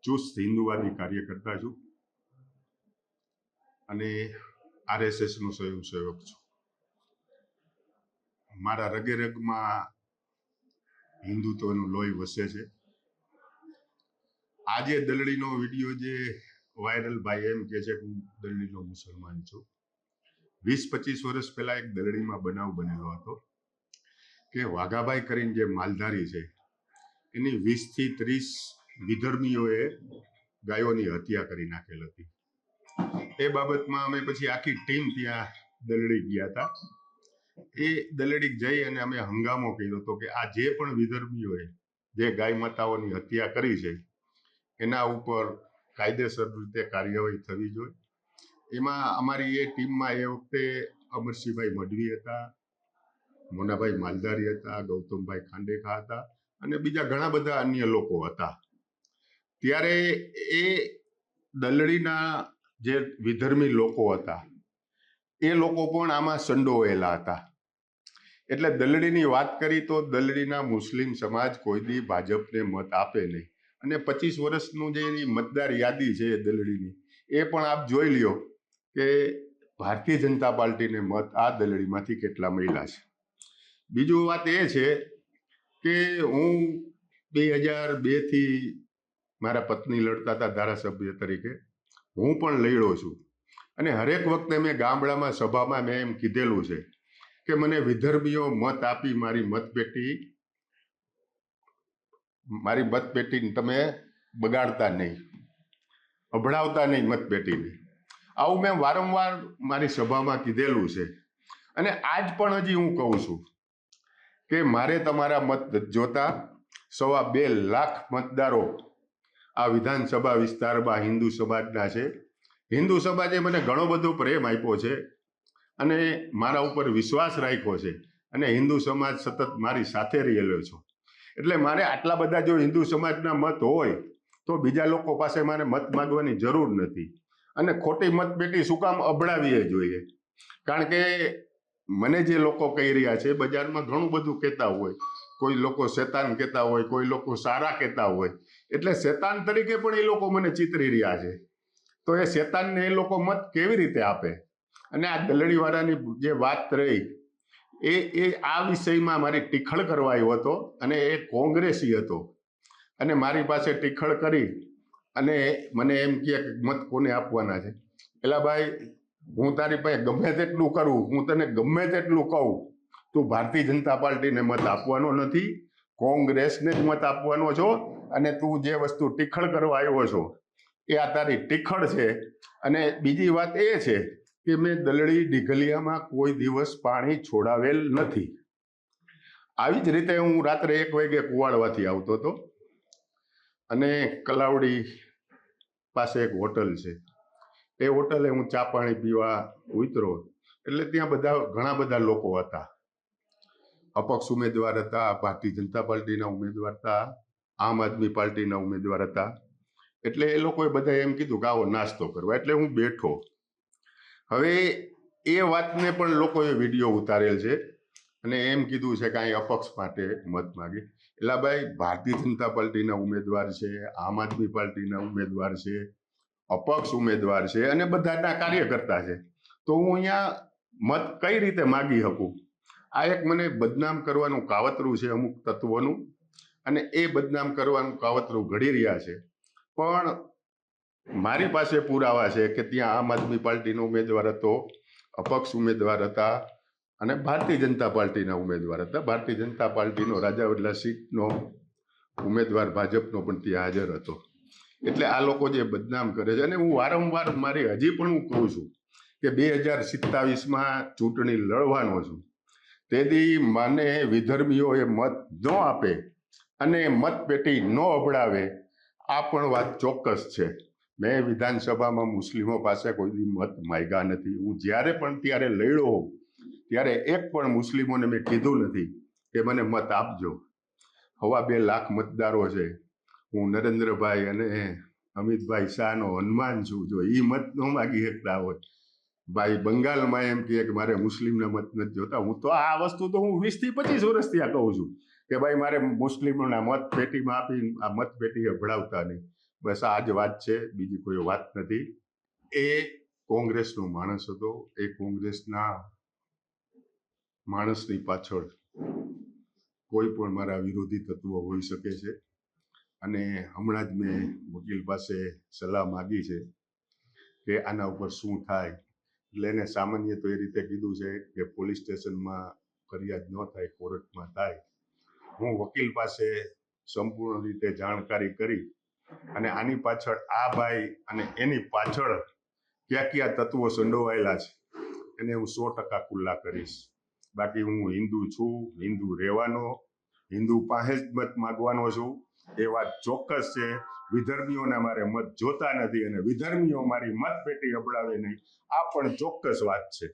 ચુસ્ત હિન્દુવાદી કાર્યકર્તા છું અને RSSનો સ્વયંસેવક છું. મારા રગે રગમાં હિન્દુત્વનું લોહી વસે છે. આજે દલડીનો વિડીયો જે વાયરલ ભાઈ એમ કે છે કે હું દલડીનો મુસલમાન છું. 20-25 વર્ષ પહેલા એક દલડીમાં બનાવ બનેલો હતો કે વાઘાભાઈ કરીને જે માલધારી છે એની 20 થી 30 વિધર્મીઓએ ગાયોની હત્યા કરી નાખેલ હતી. એ બાબતમાં અમે પછી આખી ટીમ ત્યાં દલડી ગયા હતા. એ દલડી જઈ અને અમે હંગામો કર્યો હતો કે આ જે પણ વિધર્મીઓએ જે ગાય માતાઓની હત્યા કરી છે એના ઉપર કાયદેસર રીતે કાર્યવાહી થવી જોઈએ. એમાં અમારી એ ટીમમાં એ વખતે અમરસિંહભાઈ મઢવી હતા, મોનાભાઈ માલધારી હતા, ગૌતમભાઈ ખાંડેખા હતા અને બીજા ઘણા બધા અન્ય લોકો હતા. ત્યારે એ દલડીના જે વિધર્મી લોકો હતા એ લોકો પણ આમાં સંડોવાયેલા હતા. એટલે દલડીની વાત કરી તો દલડીના મુસ્લિમ સમાજ કોઈ દી ભાજપને મત આપે નહીં. અને 25 વર્ષનું જે એની મતદાર યાદી છે દલડીની એ પણ આપ જોઈ લ્યો કે ભારતીય જનતા પાર્ટીને મત આ દલડીમાંથી કેટલા મળ્યા છે. બીજું વાત એ છે કે હું 2002 થી મારા પત્ની લડતા હતા ધારાસભ્ય તરીકે, હું પણ લડ્યો છું. અને હરેક વખતે મેં ગામડામાં સભામાં મેં એમ કીધેલું છે કે મને વિધર્મીઓ મત આપી મારી મતપેટીને તમે બગાડતા નહીં, અભડાવતા નહીં મતપેટીને. આવું મેં વારંવાર મારી સભામાં કીધેલું છે. અને આજ પણ હજી હું કહું છું કે મારે તમારા મત જોતા 2.25 લાખ મતદારો આ વિધાનસભા વિસ્તારમાં હિન્દુ સમાજના છે. હિન્દુ સમાજે મને ઘણો બધો પ્રેમ આપ્યો છે અને મારા ઉપર વિશ્વાસ રાખ્યો છે અને હિન્દુ સમાજ સતત મારી સાથે રહેલો છે. એટલે મારે આટલા બધા જો હિન્દુ સમાજના મત હોય તો બીજા લોકો પાસે મારે મત માંગવાની જરૂર નથી. અને ખોટી મતપેટી શું કામ અભડાવીએ જોઈએ? કારણ કે મને જે લોકો કહી રહ્યા છે બજારમાં ઘણું બધું કહેતા હોય, કોઈ લોકો શેતાન કહેતા હોય, કોઈ લોકો સારા કહેતા હોય. એટલે શેતાન તરીકે પણ એ લોકો મને ચિતરી રહ્યા છે. તો એ શેતાનને એ લોકો મત કેવી રીતે આપે? અને આ દલડીવાળાની જે વાત રહી એ આ વિષયમાં મારી ટીખળ કરવા આવ્યો હતો અને એ કોંગ્રેસી હતો અને મારી પાસે ટીખળ કરી અને મને એમ કહે કે મત કોને આપવાના છે. પેલા ભાઈ, હું તારી પાસે ગમે તેટલું કરું, હું તને ગમે તેટલું કહું, તું ભારતીય જનતા પાર્ટીને મત આપવાનો નથી, કોંગ્રેસને જ મત આપવાનો છો. અને તું જે વસ્તુ ટીખળ કરવા આવ્યો છો એ આ તારી ટીખળ છે. અને બીજી વાત એ છે કે મેં દલડી ડીઘલિયામાં કોઈ દિવસ પાણી છોડાવેલ નથી. આવી જ રીતે હું રાત્રે 1 વાગે કુવાડવાથી આવતો હતો અને કલાવડી પાસે એક હોટલ છે, એ હોટલે હું ચા પાણી પીવા ઉતરો એટલે ત્યાં ઘણા બધા લોકો હતા. અપક્ષ ઉમેદવાર હતા, ભારતીય જનતા પાર્ટીના ઉમેદવાર હતા, આમ આદમી પાર્ટીના ઉમેદવાર હતા. એટલે એ લોકોએ બધા એમ કીધું કે આવો નાસ્તો કરવા. એટલે હું બેઠો. હવે એ વાતને પણ લોકોએ વિડીયો ઉતારેલ છે અને એમ કીધું છે કે અહીં અપક્ષ માટે મત માગી. એટલે ભાઈ, ભારતીય જનતા પાર્ટીના ઉમેદવાર છે, આમ આદમી પાર્ટીના ઉમેદવાર છે, અપક્ષ ઉમેદવાર છે અને બધાના કાર્યકર્તા છે. તો હું અહીંયા મત કઈ રીતે માગી શકું? આ એક મને બદનામ કરવાનું કાવતરું છે અમુક તત્વોનું, અને એ બદનામ કરવાનું કાવતરું ઘડી રહ્યા છે. પણ મારી પાસે પુરાવા છે કે ત્યાં આમ આદમી પાર્ટીનો ઉમેદવાર હતો, અપક્ષ ઉમેદવાર હતા અને ભારતીય જનતા પાર્ટીના ઉમેદવાર હતા. ભારતીય જનતા પાર્ટીનો રાજાવડલા સીટનો ઉમેદવાર ભાજપનો પણ ત્યાં હાજર હતો. એટલે આ લોકો જે બદનામ કરે છે, અને હું વારંવાર હજી પણ હું કહું છું કે 2027માં ચૂંટણી લડવાનો છું. તેથી મને વિધર્મીઓએ મત ન આપે અને મતપેટી ન અભડાવે, આ પણ વાત ચોક્કસ છે. મેં વિધાનસભામાં મુસ્લિમો પાસે કોઈ દી મત માંગ્યા નથી. હું જ્યારે પણ ત્યારે લડ્યો હોઉં ત્યારે એક પણ મુસ્લિમોને મેં કીધું નથી કે મને મત આપજો. 2.25 લાખ મતદારો છે. હું નરેન્દ્રભાઈ અને અમિતભાઈ શાહનો હનુમાન છું. જો એ મત ન માગી શકતા હોય, ભાઈ બંગાળમાં એમ કહે કે મારે મુસ્લિમના મત નથી જોતા, હું તો આ વસ્તુ તો હું 20 થી 25 વર્ષથી આ કહું છું કે ભાઈ મારે મુસ્લિમોના મત પેટીમાં આપી આ મતપેટી અભડાવતા નહીં. બસ આ જ વાત છે, બીજી કોઈ વાત નથી. એ કોંગ્રેસનો માણસ હતો. એ કોંગ્રેસના માણસની પાછળ કોઈ પણ મારા વિરોધી તત્વો હોઈ શકે છે. અને હમણાં જ મેં વકીલ પાસે સલાહ માગી છે કે આના ઉપર શું થાય. એટલે એને સામાન્ય તો એ રીતે કીધું છે કે પોલીસ સ્ટેશનમાં ફરિયાદ ન થાય, કોર્ટમાં થાય. હું વકીલ પાસે સંપૂર્ણ રીતે જાણકારી કરી અને આની પાછળ આ ભાઈ અને એની પાછળ ક્યાં તત્વો સંડોવાયેલા છે એને હું 100% ખુલ્લા કરીશ. બાકી હું હિન્દુ છું, હિન્દુ રહેવાનો, હિન્દુ પાસે જ મત માગવાનો છું, એ વાત ચોક્કસ છે. વિધર્મીઓના મારે મત જોતા નથી અને વિધર્મીઓ મારી મતપેટી અબડાવે નહીં, આ પણ ચોક્કસ વાત છે.